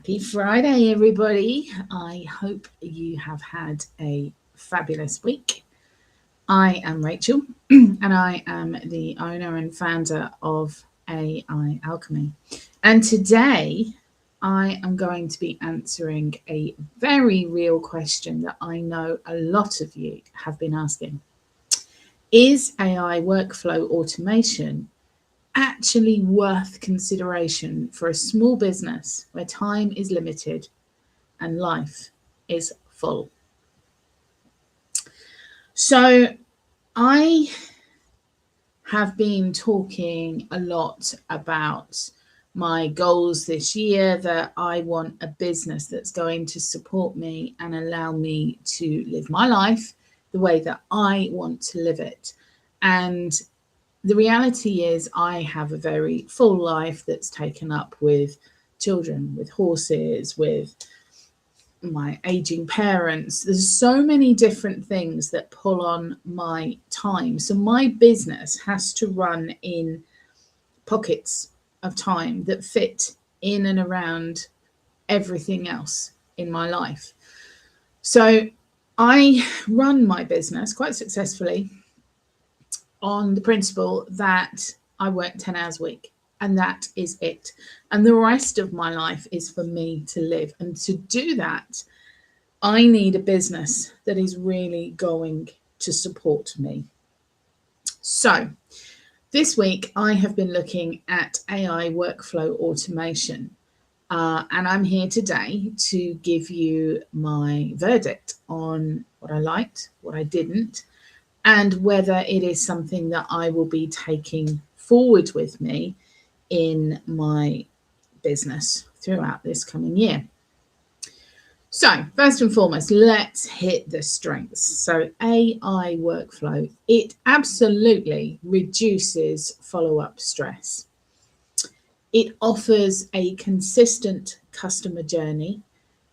Happy Friday, everybody. I hope you have had a fabulous week. I am Rachel, and I am the owner and founder of AI Alchemy. And today, I am going to be answering a very real question that I know a lot of you have been asking. Is AI workflow automation actually worth consideration for a small business where time is limited and life is full? So I have been talking a lot about my goals this year, that I want a business that's going to support me and allow me to live my life the way that I want to live it. And the reality is I have a very full life that's taken up with children, with horses, with my aging parents. There's so many different things that pull on my time. So my business has to run in pockets of time that fit in and around everything else in my life. So I run my business quite successfully on the principle that I work 10 hours a week and that is it. And the rest of my life is for me to live. And to do that, I need a business that is really going to support me. So this week, I have been looking at AI workflow automation. And I'm here today to give you my verdict on what I liked, what I didn't, and whether it is something that I will be taking forward with me in my business throughout this coming year. So first and foremost, let's hit the strengths. So AI workflow, it absolutely reduces follow-up stress. It offers a consistent customer journey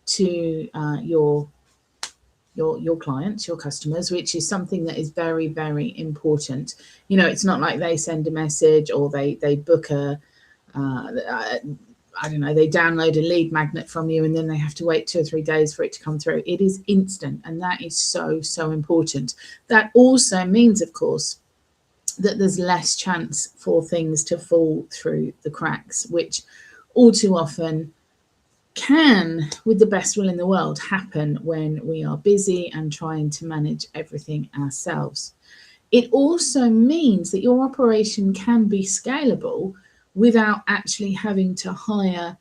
to your clients, your customers, which is something that is very, very important. You know, it's not like they send a message or they book a, I don't know, they download a lead magnet from you and then they have to wait 2 or 3 days for it to come through. It is instant, and that is so, so important. That also means, of course, that there's less chance for things to fall through the cracks, which all too often can, with the best will in the world, happen when we are busy and trying to manage everything ourselves. It also means that your operation can be scalable without actually having to hire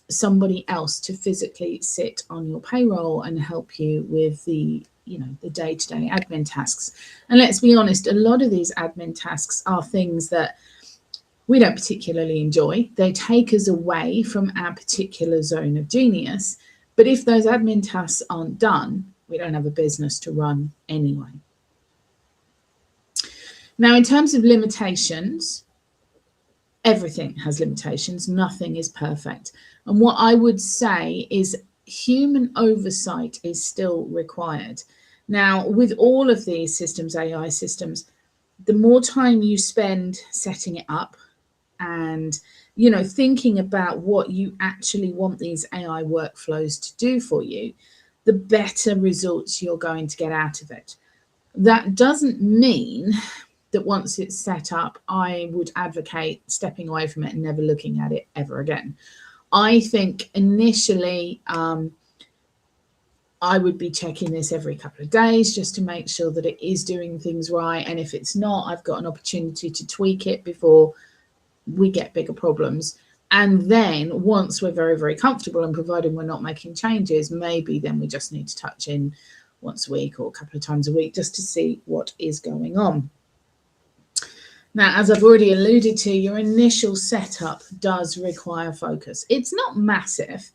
somebody else to physically sit on your payroll and help you with the day-to-day admin tasks. And let's be honest, a lot of these admin tasks are things that we don't particularly enjoy. They take us away from our particular zone of genius. But if those admin tasks aren't done, we don't have a business to run anyway. Now, in terms of limitations, everything has limitations. Nothing is perfect. And what I would say is human oversight is still required. Now, with all of these systems, AI systems, the more time you spend setting it up and, you know, thinking about what you actually want these AI workflows to do for you, the better results you're going to get out of it. That doesn't mean that once it's set up, I would advocate stepping away from it and never looking at it ever again. I think initially I would be checking this every couple of days just to make sure that it is doing things right. And if it's not, I've got an opportunity to tweak it before we get bigger problems. And then once we're very, very comfortable, and providing we're not making changes, maybe then we just need to touch in once a week or a couple of times a week just to see what is going on. Now, as I've already alluded to, your initial setup does require focus. It's not massive.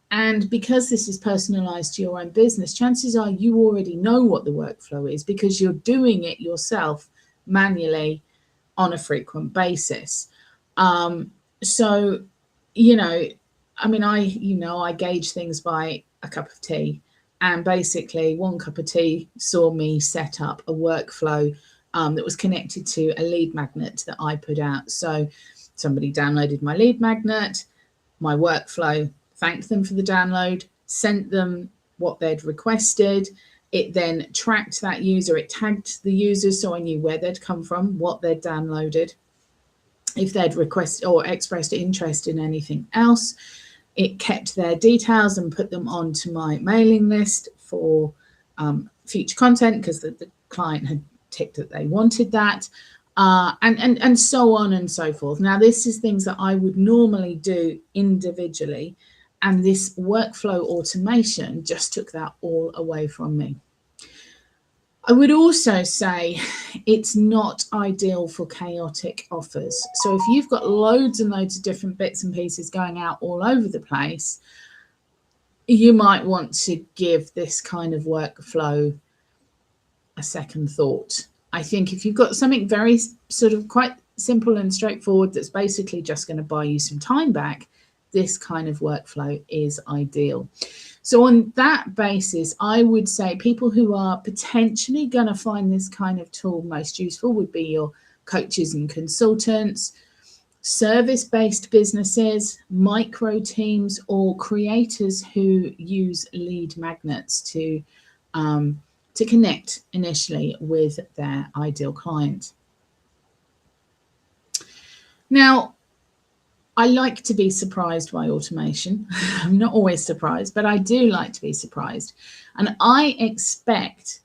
And because this is personalized to your own business, chances are you already know what the workflow is because you're doing it yourself manually on a frequent basis. So, you know, I mean, I gauge things by a cup of tea, and basically 1 cup of tea saw me set up a workflow that was connected to a lead magnet that I put out. So somebody downloaded my lead magnet, my workflow thanked them for the download, sent them what they'd requested. It then tracked that user, it tagged the user so I knew where they'd come from, what they'd downloaded. If they'd requested or expressed interest in anything else, it kept their details and put them onto my mailing list for future content because the client had ticked that they wanted that, and so on and so forth. Now, this is things that I would normally do individually, and this workflow automation just took that all away from me. I would also say it's not ideal for chaotic offers. So if you've got loads and loads of different bits and pieces going out all over the place, you might want to give this kind of workflow a second thought. I think if you've got something very sort of quite simple and straightforward that's basically just going to buy you some time back, this kind of workflow is ideal. So on that basis, I would say people who are potentially going to find this kind of tool most useful would be your coaches and consultants, service-based businesses, micro teams, or creators who use lead magnets to connect initially with their ideal client. Now, I like to be surprised by automation. I'm not always surprised, but I do like to be surprised. And I expect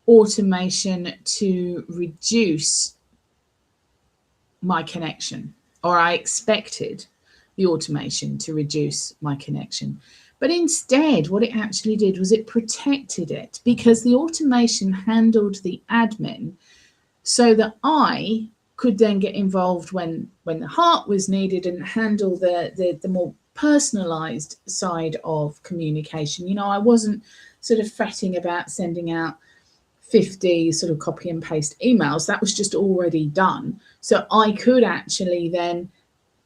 automation to reduce my connection, or I expected the automation to reduce my connection. But instead, what it actually did was it protected it, because the automation handled the admin so that I could then get involved when the heart was needed and handle the more personalized side of communication. You know, I wasn't sort of fretting about sending out 50 sort of copy and paste emails. That was just already done. So I could actually then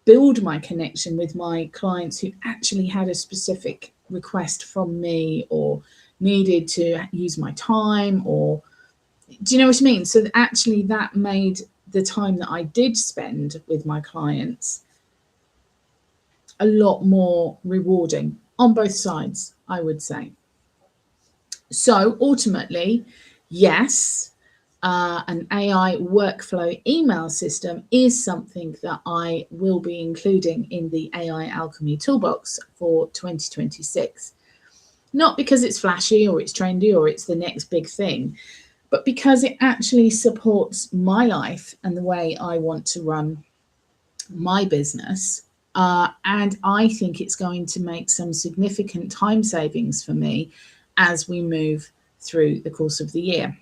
build my connection with my clients who actually had a specific request from me or needed to use my time, or do you know what I mean? So actually that made the time that I did spend with my clients a lot more rewarding on both sides, I would say. So ultimately, yes, an AI workflow email system is something that I will be including in the AI Alchemy Toolbox for 2026. Not because it's flashy or it's trendy or it's the next big thing, but because it actually supports my life and the way I want to run my business. And I think it's going to make some significant time savings for me as we move through the course of the year.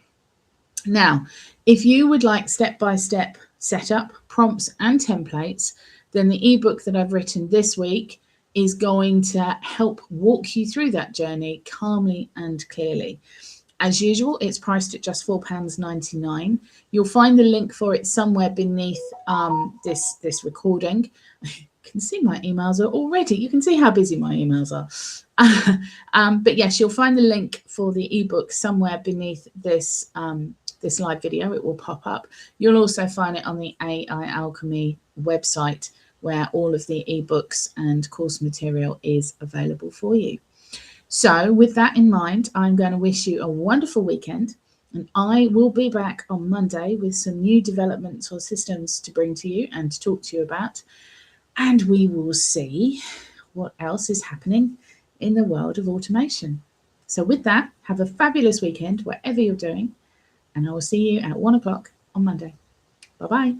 Now, if you would like step-by-step setup, prompts and templates, then the ebook that I've written this week is going to help walk you through that journey calmly and clearly. As usual, it's priced at just £4.99. You'll find the link for it somewhere beneath this recording. You can see my emails are already. You can see how busy my emails are. But yes, you'll find the link for the ebook somewhere beneath this this live video. It will pop up. You'll also find it on the AI Alchemy website, where all of the ebooks and course material is available for you. So with that in mind, I'm going to wish you a wonderful weekend, and I will be back on Monday with some new developments or systems to bring to you and to talk to you about. And we will see what else is happening in the world of automation. So with that, have a fabulous weekend, whatever you're doing, and I will see you at 1 o'clock on Monday. Bye-bye.